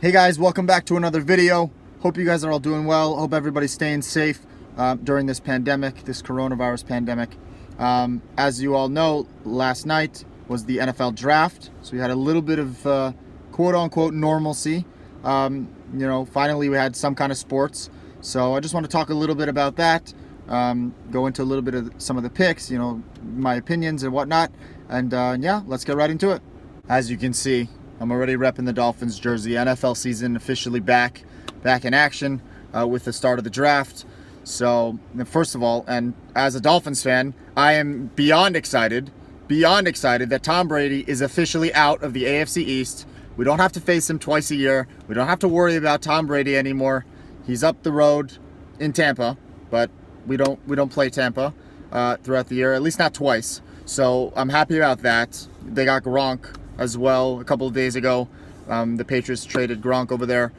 Hey guys, welcome back to another video. Hope you guys are all doing well. Hope everybody's staying safe during this pandemic, this coronavirus pandemic. As you all know, last night was the NFL draft, so we had a little bit of quote-unquote normalcy. Finally we had some kind of sports. So I just want to talk a little bit about that, go into a little bit of some of the picks, my opinions and whatnot, and yeah, let's get right into it. As you can see, I'm already repping the Dolphins jersey. NFL season officially back in action with the start of the draft. So first of all, and as a Dolphins fan, I am beyond excited that Tom Brady is officially out of the AFC East. We don't have to face him twice a year. We don't have to worry about Tom Brady anymore. He's up the road in Tampa, but we don't play Tampa throughout the year, at least not twice. So I'm happy about that. They got Gronk as well a couple of days ago. The Patriots traded Gronk over there.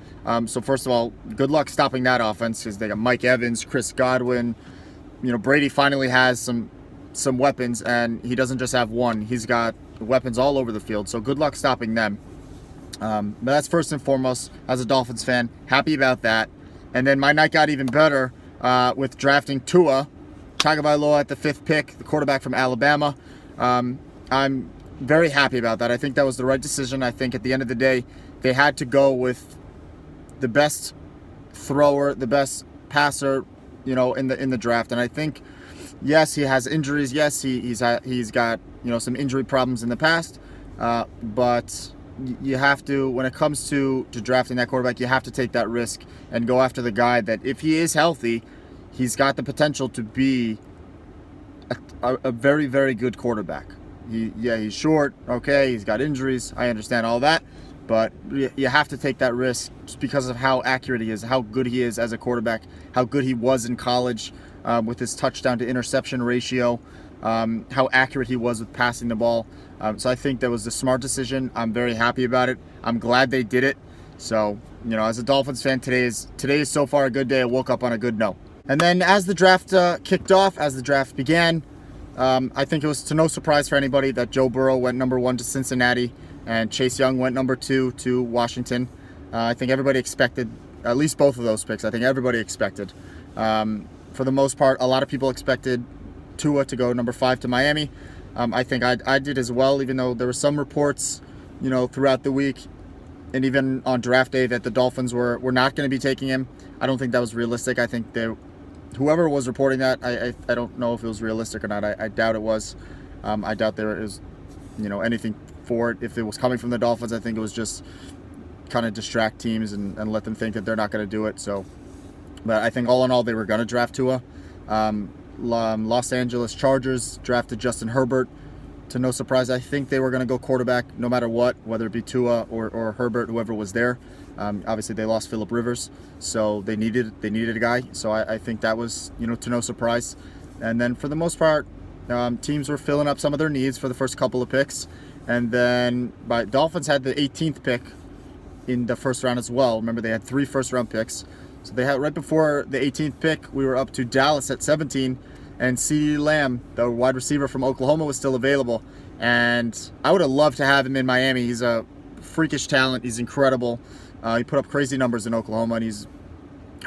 So first of all, good luck stopping that offense, because they got Mike Evans, Chris Godwin. Brady finally has some weapons, and he doesn't just have one. He's got weapons all over the field. So good luck stopping them. But that's first and foremost. As a Dolphins fan, happy about that. And then my night got even better with drafting Tua Tagovailoa at the 5th pick, the quarterback from Alabama. I'm very happy about that. I think that was the right decision. I think at the end of the day, they had to go with the best thrower, the best passer, in the draft. And I think, yes, he has injuries. Yes, he's got some injury problems in the past. But you have to, when it comes to drafting that quarterback, you have to take that risk and go after the guy that, if he is healthy, he's got the potential to be a very, very good quarterback. He's short, okay, he's got injuries, I understand all that, but you have to take that risk just because of how accurate he is, how good he is as a quarterback, how good he was in college with his touchdown to interception ratio, how accurate he was with passing the ball. So I think that was the smart decision. I'm very happy about it. I'm glad they did it. So, as a Dolphins fan, today is so far a good day. I woke up on a good note. And then as the draft kicked off, as the draft began, I think it was to no surprise for anybody that Joe Burrow went number 1 to Cincinnati and Chase Young went number 2 to Washington. I think everybody expected at least both of those picks. I think everybody expected. For the most part, a lot of people expected Tua to go number 5 to Miami. I think I did as well, even though there were some reports, throughout the week and even on draft day that the Dolphins were not going to be taking him. I don't think that was realistic. I think whoever was reporting that, I don't know if it was realistic or not. I doubt it was. I doubt there is, anything for it. If it was coming from the Dolphins, I think it was just kind of distract teams and let them think that they're not going to do it. So, but I think all in all, they were going to draft Tua. Los Angeles Chargers drafted Justin Herbert. To no surprise, I think they were going to go quarterback no matter what, whether it be Tua or Herbert, whoever was there. Obviously, they lost Phillip Rivers, so they needed a guy. So I think that was, to no surprise. And then for the most part, teams were filling up some of their needs for the first couple of picks. And then Dolphins had the 18th pick in the first round as well. Remember, they had 3 first-round picks. So they had, right before the 18th pick, we were up to Dallas at 17. And CeeDee Lamb, the wide receiver from Oklahoma, was still available. And I would have loved to have him in Miami. He's a freakish talent. He's incredible. He put up crazy numbers in Oklahoma, and it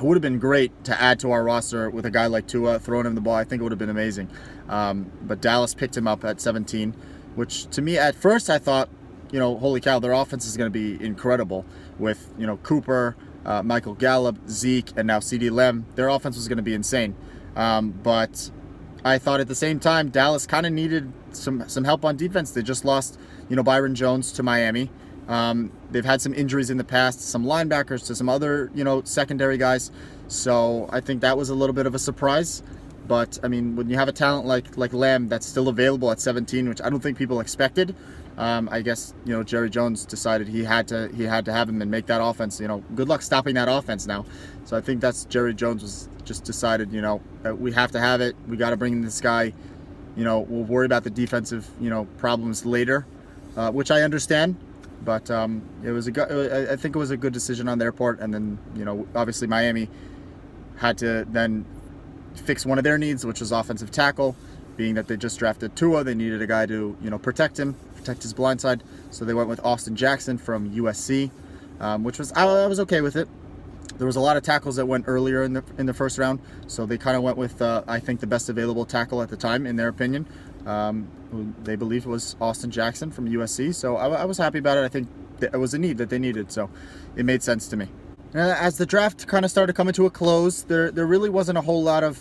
would have been great to add to our roster with a guy like Tua throwing him the ball. I think it would have been amazing. But Dallas picked him up at 17, which to me at first I thought, holy cow, their offense is going to be incredible with, Cooper, Michael Gallup, Zeke, and now CeeDee Lamb. Their offense was going to be insane. But I thought at the same time, Dallas kind of needed some help on defense. They just lost, Byron Jones to Miami. They've had some injuries in the past, some linebackers to some other, secondary guys. So I think that was a little bit of a surprise. But I mean, when you have a talent like Lamb that's still available at 17, which I don't think people expected, I guess Jerry Jones decided he had to have him and make that offense. Good luck stopping that offense now. So I think that's Jerry Jones was just decided. We have to have it. We got to bring in this guy. We'll worry about the defensive problems later, which I understand. But I think it was a good decision on their part. And then obviously Miami had to then fix one of their needs, which was offensive tackle. Being that they just drafted Tua, they needed a guy to protect him, protect his blind side. So they went with Austin Jackson from USC. which was I was okay with it. There was a lot of tackles that went earlier in the first round, so they kind of went with I think the best available tackle at the time, in their opinion, who they believed was Austin Jackson from USC. So I was happy about it. I think it was a need that they needed, so it made sense to me. As the draft kind of started coming to a close, there really wasn't a whole lot of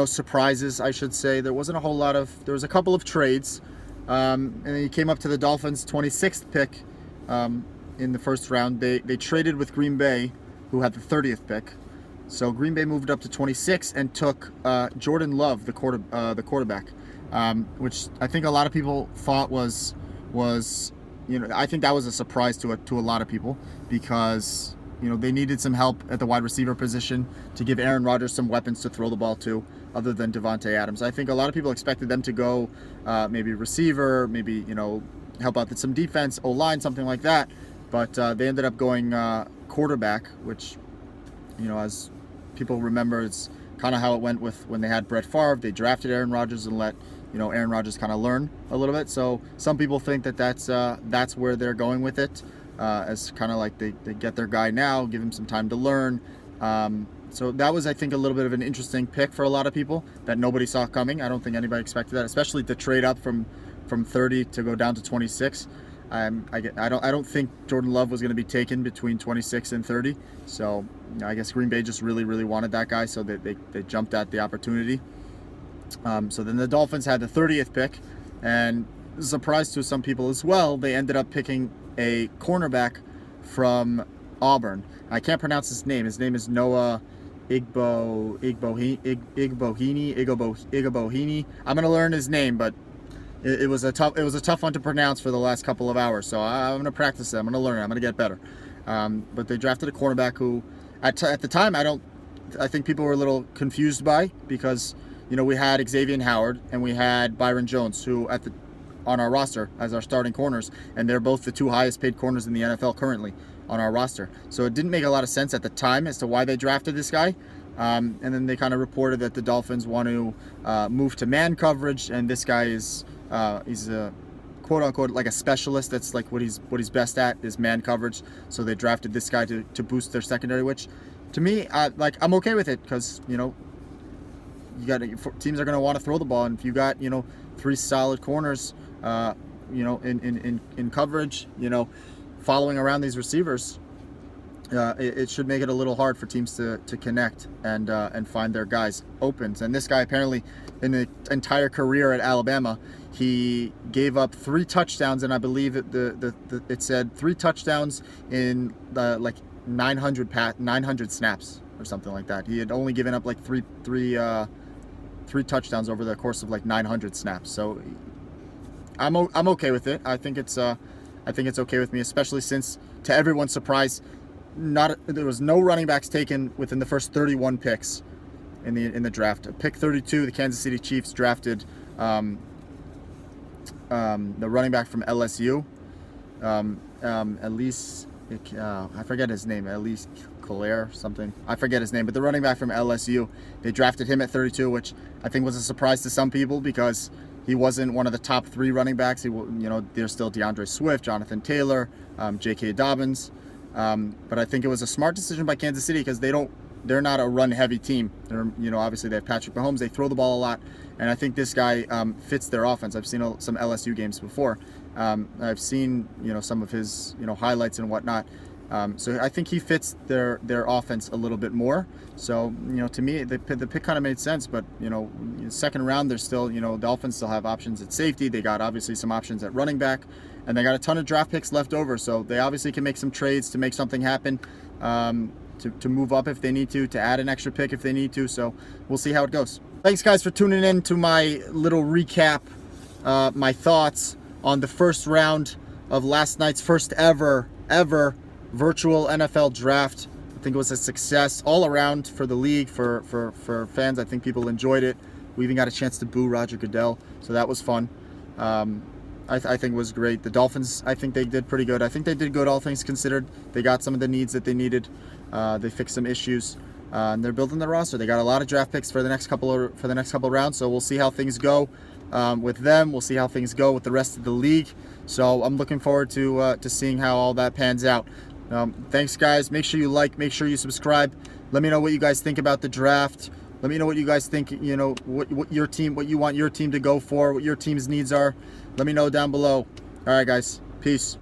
surprises, I should say. There wasn't a whole lot of. There was a couple of trades, and then you came up to the Dolphins' 26th pick. In the first round, they traded with Green Bay, who had the 30th pick. So Green Bay moved up to 26 and took Jordan Love, the quarterback, which I think a lot of people thought was I think that was a surprise to a lot of people, because they needed some help at the wide receiver position to give Aaron Rodgers some weapons to throw the ball to, other than Devontae Adams. I think a lot of people expected them to go maybe receiver, maybe help out with some defense, O-line, something like that. But they ended up going quarterback, which, as people remember, it's kind of how it went with when they had Brett Favre. They drafted Aaron Rodgers and let Aaron Rodgers kind of learn a little bit. So some people think that that's where they're going with it, as kind of like they get their guy now, give him some time to learn. So that was, I think, a little bit of an interesting pick for a lot of people that nobody saw coming. I don't think anybody expected that, especially to trade up from 30 to go down to 26. I don't think Jordan Love was going to be taken between 26 and 30. So I guess Green Bay just really, really wanted that guy, so they jumped at the opportunity. So then the Dolphins had the 30th pick, and a surprise to some people as well, they ended up picking a cornerback from Auburn. I can't pronounce his name. His name is Noah Igbohini. I'm going to learn his name, but it was a tough one to pronounce for the last couple of hours, so I'm going to practice it. I'm going to learn it. I'm going to get better. But they drafted a cornerback who, at the time, I think people were a little confused by, because we had Xavier Howard and we had Byron Jones, who on our roster as our starting corners, and they're both the two highest paid corners in the NFL currently on our roster. So it didn't make a lot of sense at the time as to why they drafted this guy. And then they kind of reported that the Dolphins want to move to man coverage, and this guy is he's a quote unquote like a specialist. That's like what he's best at, is man coverage. So they drafted this guy to boost their secondary, which to me, I'm okay with it, because teams are going to want to throw the ball, and if you got three solid corners in coverage, following around these receivers, it should make it a little hard for teams to connect and find their guys opens. And this guy, apparently, in the entire career at Alabama, he gave up 3 touchdowns, and I believe it said 3 touchdowns in 900 snaps or something like that. He had only given up like three touchdowns over the course of like 900 snaps. So I'm okay with it. I think it's okay with me, especially since, to everyone's surprise, there was no running backs taken within the first 31 picks in the draft. Pick 32, the Kansas City Chiefs drafted the running back from LSU, Elise. I forget his name. Elise Collier, something. I forget his name, but the running back from LSU, they drafted him at 32, which I think was a surprise to some people, because he wasn't one of the top 3 running backs. There's still DeAndre Swift, Jonathan Taylor, J.K. Dobbins. But I think it was a smart decision by Kansas City, because they're not a run-heavy team. Obviously they have Patrick Mahomes. They throw the ball a lot, and I think this guy fits their offense. I've seen some LSU games before. I've seen some of his highlights and whatnot. So I think he fits their offense a little bit more. So to me, the pick kind of made sense. But second round, there's still the Dolphins still have options at safety. They got obviously some options at running back, and they got a ton of draft picks left over. So they obviously can make some trades to make something happen, to move up if they need to add an extra pick if they need to. So we'll see how it goes. Thanks guys for tuning in to my little recap, my thoughts on the first round of last night's first ever virtual NFL draft. I think it was a success all around for the league, for fans. I think people enjoyed it. We even got a chance to boo Roger Goodell, so that was fun. I think it was great. The Dolphins, I think they did pretty good. I think they did good, all things considered. They got some of the needs that they needed. They fixed some issues, and they're building their roster. They got a lot of draft picks for the next couple of rounds, so we'll see how things go. with them. We'll see how things go with the rest of the league. So I'm looking forward to seeing how all that pans out. Thanks, guys. Make sure you like, make sure you subscribe. Let me know what you guys think about the draft. Let me know what you guys think, what your team, what you want your team to go for, what your team's needs are. Let me know down below. All right, guys. Peace.